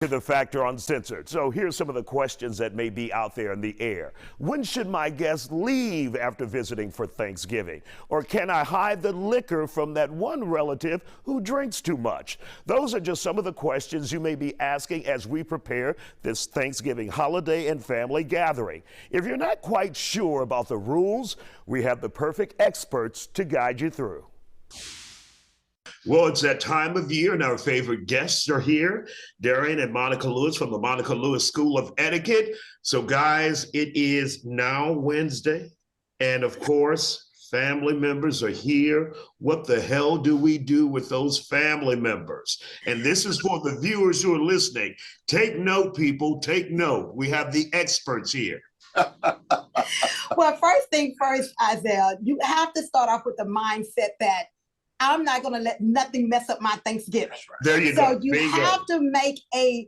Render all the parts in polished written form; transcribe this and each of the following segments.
To the Factor Uncensored. So here's some of the questions that may be out there in the air. When should my guests leave after visiting for Thanksgiving? Or can I hide the liquor from that one relative who drinks too much? Those are just some of the questions you may be asking as we prepare this Thanksgiving holiday and family gathering. If you're not quite sure about the rules, we have the perfect experts to guide you through. Well, it's that time of year, and our favorite guests are here, Darian and Monica Lewis from the Monica Lewis School of Etiquette. So, guys, it is now Wednesday, and of course, family members are here. What the hell do we do with those family members? And this is for the viewers who are listening. Take note, people, take note. We have the experts here. Well, first thing first, Isaiah, you have to start off with the mindset that I'm not going to let nothing mess up my Thanksgiving. There you go. So you have to make a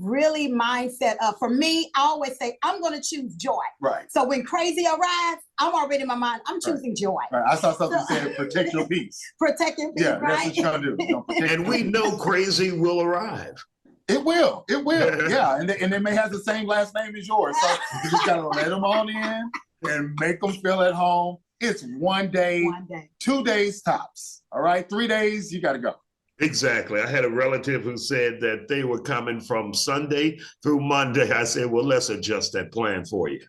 really mindset of, for me, I always say, I'm going to choose joy. Right. So when crazy arrives, I'm already in my mind, I'm choosing joy. Right. I saw something saying protect your peace. Protect your peace, Yeah, right? that's what you're going to do. And we know crazy will arrive. It will. It will. Yeah. And they may have the same last name as yours. So you just got to let them on in and make them feel at home. It's one day, 2 days tops. All right, 3 days, you got to go. Exactly. I had a relative who said that they were coming from Sunday through Monday. I said, well, let's adjust that plan for you.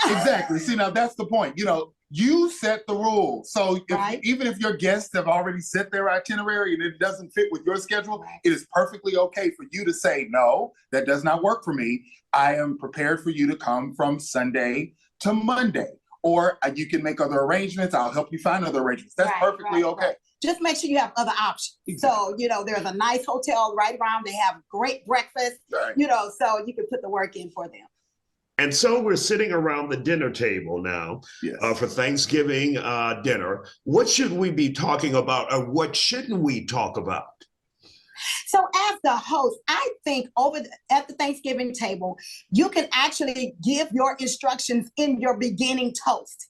Exactly. See, now that's the point. You know, you set the rules. So even if your guests have already set their itinerary and it doesn't fit with your schedule, it is perfectly okay for you to say, no, that does not work for me. I am prepared for you to come from Sunday to Monday. Or you can make other arrangements. I'll help you find other arrangements. That's perfectly okay. Just make sure you have other options. Exactly. So, you know, there's a nice hotel right around. They have great breakfast, you know, so you can put the work in for them. And so we're sitting around the dinner table now for Thanksgiving dinner. What should we be talking about, or what shouldn't we talk about? So as the host, I think at the Thanksgiving table, you can actually give your instructions in your beginning toast.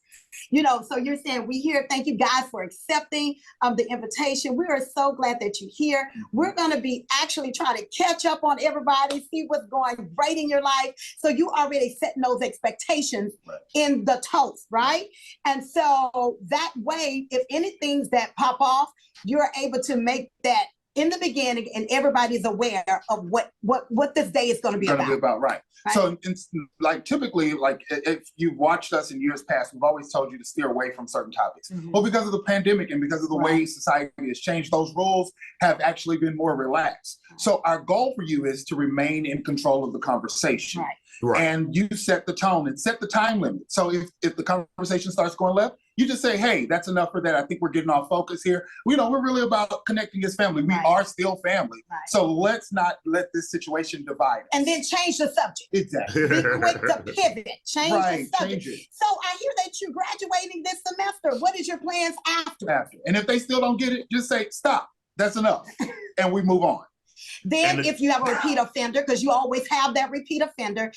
You know, so you're saying, we here, thank you guys for accepting the invitation. We are so glad that you're here. We're going to be actually trying to catch up on everybody, see what's going great in your life. So you already setting those expectations in the toast, right? And so that way, if anything that pop off, you're able to make that in the beginning, and everybody's aware of what this day is going to be about. Right. So, it's like typically, like if you've watched us in years past, we've always told you to steer away from certain topics. Well, because of the pandemic and because of the way society has changed, those rules have actually been more relaxed. So our goal for you is to remain in control of the conversation. And you set the tone and set the time limit. So if the conversation starts going left, you just say, hey, that's enough for that. I think we're getting off focus here. We know we're really about connecting as family. We are still family. So let's not let this situation divide us. And then change the subject. Exactly. Be quick to pivot. Change the subject. Change it. So I hear that you're graduating this semester. What is your plans after? And if they still don't get it, just say, stop. That's enough. And we move on. Then if you have a repeat offender, because you always have that repeat offender,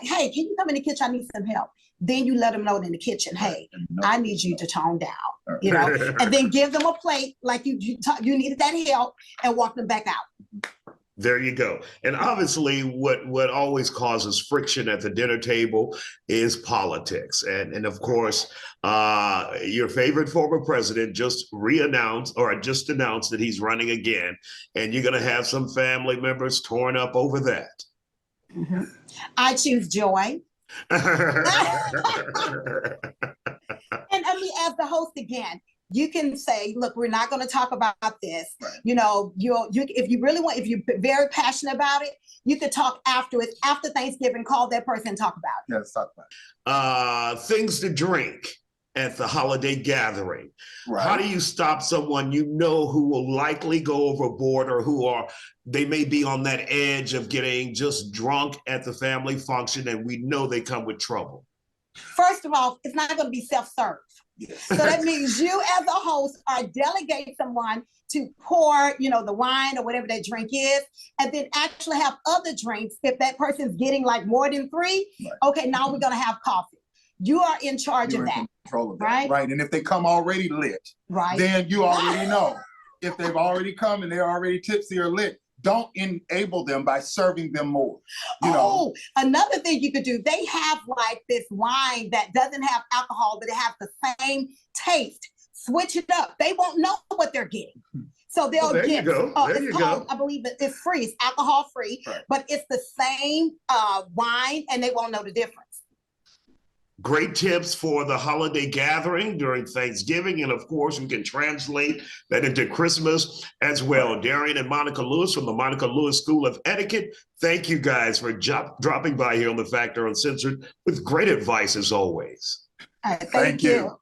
hey, can you come in the kitchen? I need some help. Then you let them know in the kitchen, hey, I need you to tone down, you know, and then give them a plate like you needed that help and walk them back out. There you go. And obviously what always causes friction at the dinner table is politics. And of course, your favorite former president just announced that he's running again. And you're going to have some family members torn up over that. I choose joy. And I mean, as the host again, you can say, look, we're not going to talk about this. You know, if you really want, if you're very passionate about it, you could talk afterwards, after Thanksgiving, call that person and talk about it. Yeah, let's talk about it. Things to drink at the holiday gathering. Right. How do you stop someone you know who will likely go overboard, or they may be on that edge of getting just drunk at the family function, and we know they come with trouble? First of all, it's not going to be self-serve. So that means you as a host are delegate someone to pour, you know, the wine or whatever that drink is, and then actually have other drinks. If that person's getting like more than 3, okay, now we're going to have coffee. You are in charge of that. Control of that. Right. And if they come already lit, then you already know. If they've already come and they're already tipsy or lit, don't enable them by serving them more. Oh, another thing you could do, they have like this wine that doesn't have alcohol, but it has the same taste. Switch it up. They won't know what they're getting. So they'll there get, you go. There you go. I believe it's free, it's alcohol free, Right. but it's the same wine and they won't know the difference. Great tips for the holiday gathering during Thanksgiving. And of course, we can translate that into Christmas as well. Darian and Monica Lewis from the Monica Lewis School of Etiquette. Thank you guys for dropping by here on The Factor Uncensored with great advice as always. All right, thank you.